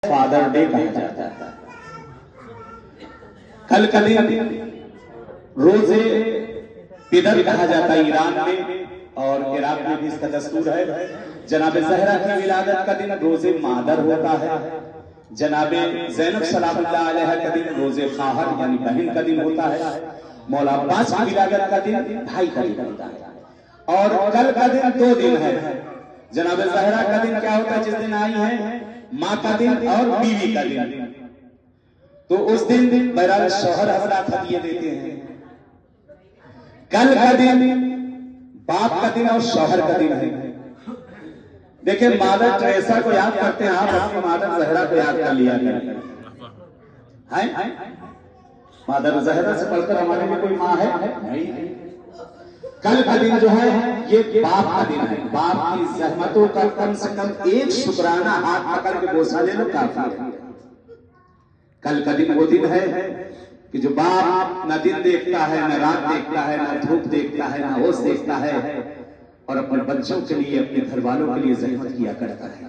Father day कहा जाता है। कल का दिन रोजे पिदर कहा जाता है ईरान में, और इराक में भी इसका दस्तूर है। जनाबे ज़हरा की विलादत का दिन रोजे मादर होता है। जनाबे ज़ैनब सलामुल्लाह अलैहा का दिन रोजे खाहर यानी बहन का दिन होता है। मौला अब्बास की विलादत का दिन भाई का दिन होता है। और कल का दिन 2 दिन है। जनाबे ज़हरा का दिन क्या होता है? जिस दिन आई है माँ का दिन और बीवी का दिन। तो उस दिन बहरहाल शौहर हज़रात हदिये देते हैं। कल का दिन बाप का दिन और शौहर का दिन है। देखिए, मादर टेरेसा को याद करते हैं आप, अपनी मादर ज़हरा को याद कर लिया है। मादर ज़हरा से पढ़कर हमारे में कोई माँ है? नहीं। कल का दिन जो है ये बाप का दिन है। बाप की ज़हमतों का कम से कम एक शुक्राना हाथ पकड़ के बोसा ले लो, काफी है। कल का दिन वो दिन है कि जो बाप न दिन देखता है, न रात देखता है, न धूप देखता है, न होश देखता है, और अपने बच्चों के लिए, अपने घर वालों के लिए ज़हमत किया करता है।